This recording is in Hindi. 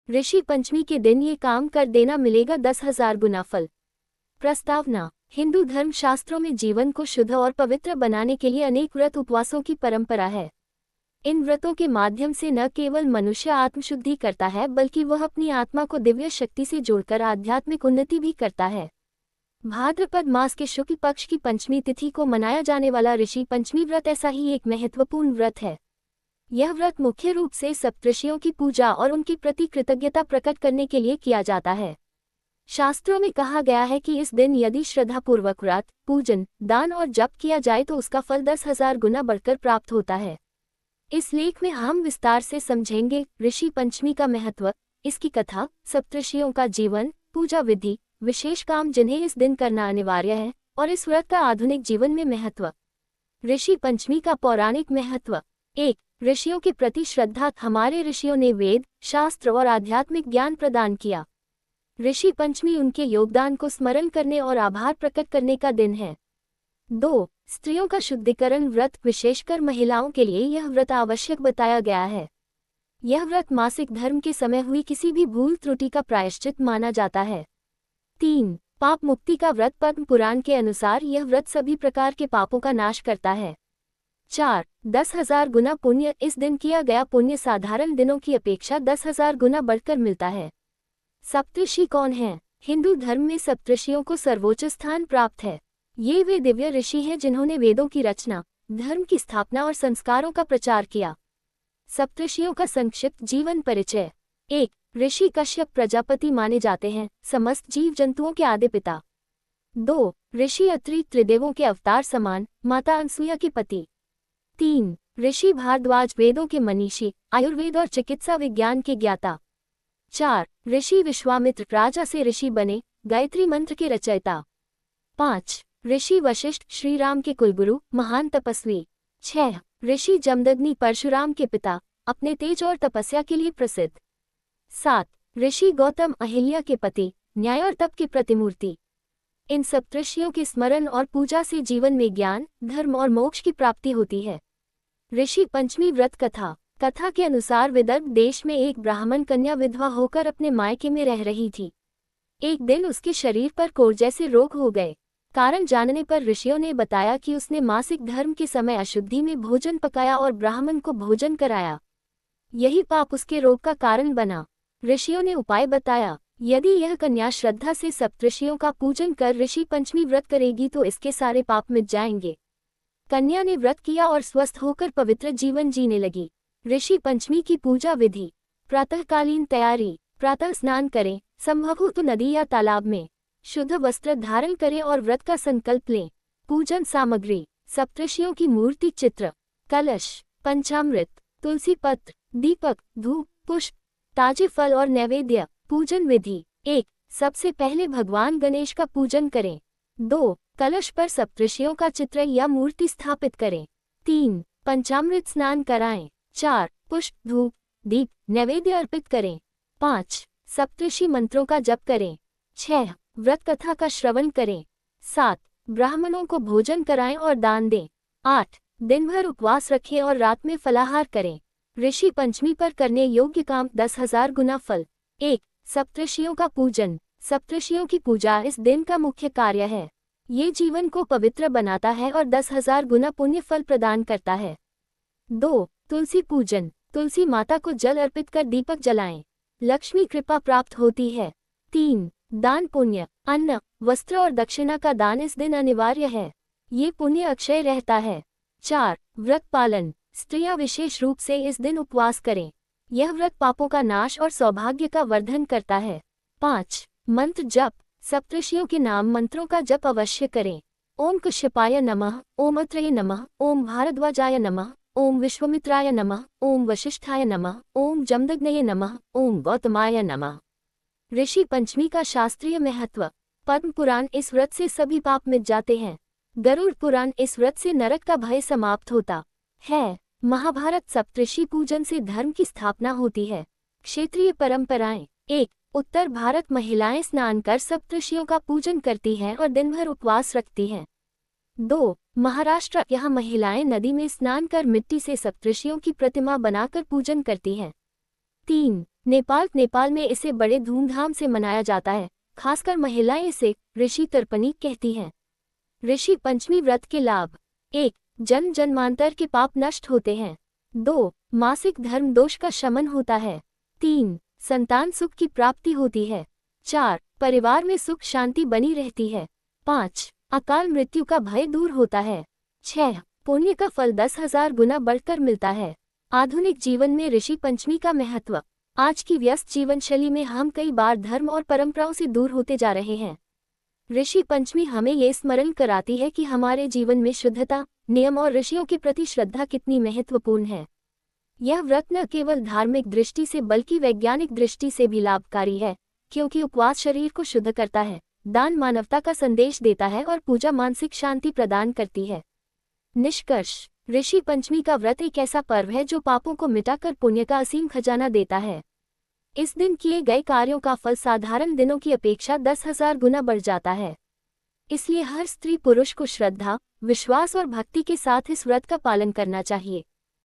ऋषि पंचमी के दिन ये काम कर देना, मिलेगा 10,000 गुना फल। प्रस्तावना। हिंदू धर्म शास्त्रों में जीवन को शुद्ध और पवित्र बनाने के लिए अनेक व्रत उपवासों की परंपरा है। इन व्रतों के माध्यम से न केवल मनुष्य आत्मशुद्धि करता है, बल्कि वह अपनी आत्मा को दिव्य शक्ति से जोड़कर आध्यात्मिक उन्नति भी करता है। भाद्रपद मास के शुक्ल पक्ष की पंचमी तिथि को मनाया जाने वाला ऋषि पंचमी व्रत ऐसा ही एक महत्वपूर्ण व्रत है। यह व्रत मुख्य रूप से सप्तऋषियों की पूजा और उनके प्रति कृतज्ञता प्रकट करने के लिए किया जाता है। शास्त्रों में कहा गया है कि इस दिन यदि श्रद्धापूर्वक व्रत, पूजन, दान और जप किया जाए तो उसका फल 10,000 गुना बढ़कर प्राप्त होता है। इस लेख में हम विस्तार से समझेंगे ऋषि पंचमी का महत्व, इसकी कथा, सप्तऋषियों का जीवन, पूजा विधि, विशेष काम जिन्हें इस दिन करना अनिवार्य है, और इस व्रत का आधुनिक जीवन में महत्व। ऋषि पंचमी का पौराणिक महत्व। 1. ऋषियों के प्रति श्रद्धा। हमारे ऋषियों ने वेद, शास्त्र और आध्यात्मिक ज्ञान प्रदान किया। ऋषि पंचमी उनके योगदान को स्मरण करने और आभार प्रकट करने का दिन है। 2. स्त्रियों का शुद्धिकरण व्रत। विशेषकर महिलाओं के लिए यह व्रत आवश्यक बताया गया है। यह व्रत मासिक धर्म के समय हुई किसी भी भूल त्रुटि का प्रायश्चित माना जाता है। 3. पाप मुक्ति का व्रत। पद्म पुराण के अनुसार यह व्रत सभी प्रकार के पापों का नाश करता है। 4. 10,000 गुना पुण्य। इस दिन किया गया पुण्य साधारण दिनों की अपेक्षा 10,000 गुना बढ़कर मिलता है। सप्तऋषि कौन हैं? हिंदू धर्म में सप्तऋषियों को सर्वोच्च स्थान प्राप्त है। ये वे दिव्य ऋषि हैं जिन्होंने वेदों की रचना, धर्म की स्थापना और संस्कारों का प्रचार किया। सप्तऋषियों का संक्षिप्त जीवन परिचय। 1. ऋषि कश्यप प्रजापति माने जाते हैं, समस्त जीव जंतुओं के आदि पिता। 2. ऋषि अत्रि त्रिदेवों के अवतार समान, माता अनसुया के पति। 3. ऋषि भारद्वाज वेदों के मनीषी, आयुर्वेद और चिकित्सा विज्ञान के ज्ञाता। 4. ऋषि विश्वामित्र राजा से ऋषि बने, गायत्री मंत्र के रचयिता। 5. ऋषि वशिष्ठ श्री राम के कुलगुरु, महान तपस्वी। 6. ऋषि जमदग्नि परशुराम के पिता, अपने तेज और तपस्या के लिए प्रसिद्ध। 7. ऋषि गौतम अहिल्या के पति, न्याय और तप की प्रतिमूर्ति। इन सप्तऋषियों के स्मरण और पूजा से जीवन में ज्ञान, धर्म और मोक्ष की प्राप्ति होती है। ऋषि पंचमी व्रत कथा। कथा के अनुसार विदर्भ देश में एक ब्राह्मण कन्या विधवा होकर अपने मायके में रह रही थी। एक दिन उसके शरीर पर कोढ़ जैसे रोग हो गए। कारण जानने पर ऋषियों ने बताया कि उसने मासिक धर्म के समय अशुद्धि में भोजन पकाया और ब्राह्मण को भोजन कराया। यही पाप उसके रोग का कारण बना। ऋषियों ने उपाय बताया, यदि यह कन्या श्रद्धा से सप्तऋषियों का पूजन कर ऋषि पंचमी व्रत करेगी तो इसके सारे पाप मिट जाएंगे। कन्या ने व्रत किया और स्वस्थ होकर पवित्र जीवन जीने लगी। ऋषि पंचमी की पूजा विधि। प्रातःकालीन तैयारी। प्रातः स्नान करें, संभव हो तो नदी या तालाब में। शुद्ध वस्त्र धारण करें और व्रत का संकल्प लें। पूजन सामग्री। सप्तऋषियों की मूर्ति चित्र, कलश, पंचामृत, तुलसी पत्र, दीपक, धूप, पुष्प, ताजे फल और नैवेद्य। पूजन विधि। 1. सबसे पहले भगवान गणेश का पूजन करें। 2. कलश पर सप्तऋषियों का चित्र या मूर्ति स्थापित करें। 3. पंचामृत स्नान कराएं। 4. पुष्प, धूप, दीप, नैवेद्य अर्पित करें। 5. सप्तऋषि मंत्रों का जप करें। 6. व्रत कथा का श्रवण करें। 7. ब्राह्मणों को भोजन कराएं और दान दें। 8. दिन भर उपवास रखें और रात में फलाहार करें। ऋषि पंचमी पर करने योग्य काम। 10,000 गुना फल। 1. सप्तऋषियों का पूजन। सप्तऋषियों की पूजा इस दिन का मुख्य कार्य है। ये जीवन को पवित्र बनाता है और 10,000 गुना पुण्य फल प्रदान करता है। 2. तुलसी पूजन। तुलसी माता को जल अर्पित कर दीपक जलाएं। लक्ष्मी कृपा प्राप्त होती है। 3. दान पुण्य। अन्न, वस्त्र और दक्षिणा का दान इस दिन अनिवार्य है। ये पुण्य अक्षय रहता है। 4. व्रत पालन। स्त्रियां विशेष रूप से इस दिन उपवास करें। यह व्रत पापों का नाश और सौभाग्य का वर्धन करता है। 5. मंत्र जप। सप्तऋषियों के नाम मंत्रों का जप अवश्य करें। ओम कश्यपाय नमः, ओम अत्रेय नमः, ओम भारद्वाजाय नमः, ओम विश्वामित्राय नमः, ओम वशिष्ठाय नमः, ओम जमदग्नये नमः, ओम गौतमाय नमः। ऋषि पंचमी का शास्त्रीय महत्व। पद्म पुराण इस व्रत से सभी पाप मिट जाते हैं। गरुड़ पुराण इस व्रत से नरक का भय समाप्त होता है। महाभारत सप्तऋषि पूजन से धर्म की स्थापना होती है। क्षेत्रीय परंपराएं। 1. उत्तर भारत महिलाएं स्नान कर सप्तऋषियों का पूजन करती हैं और दिन भर उपवास रखती हैं। 2. महाराष्ट्र, यहाँ महिलाएं नदी में स्नान कर मिट्टी से सप्तऋषियों की प्रतिमा बनाकर पूजन करती हैं। 3. नेपाल में इसे बड़े धूमधाम से मनाया जाता है, खासकर महिलाएं इसे ऋषि तर्पणी कहती हैं। ऋषि पंचमी व्रत के लाभ। 1. जन्म जन्मांतर के पाप नष्ट होते हैं। 2. मासिक धर्म दोष का शमन होता है। 3. संतान सुख की प्राप्ति होती है। 4. परिवार में सुख शांति बनी रहती है। 5. अकाल मृत्यु का भय दूर होता है। 6. पुण्य का फल 10,000 गुना बढ़कर मिलता है। आधुनिक जीवन में ऋषि पंचमी का महत्व। आज की व्यस्त जीवन शैली में हम कई बार धर्म और परंपराओं से दूर होते जा रहे हैं। ऋषि पंचमी हमें ये स्मरण कराती है कि हमारे जीवन में शुद्धता, नियम और ऋषियों के प्रति श्रद्धा कितनी महत्वपूर्ण है। यह व्रत न केवल धार्मिक दृष्टि से बल्कि वैज्ञानिक दृष्टि से भी लाभकारी है, क्योंकि उपवास शरीर को शुद्ध करता है, दान मानवता का संदेश देता है और पूजा मानसिक शांति प्रदान करती है। निष्कर्ष, ऋषि पंचमी का व्रत एक ऐसा पर्व है जो पापों को मिटाकर पुण्य का असीम खजाना देता है। इस दिन किए गए कार्यों का फल साधारण दिनों की अपेक्षा 10,000 गुना बढ़ जाता है। इसलिए हर स्त्री पुरुष को श्रद्धा, विश्वास और भक्ति के साथ इस व्रत का पालन करना चाहिए।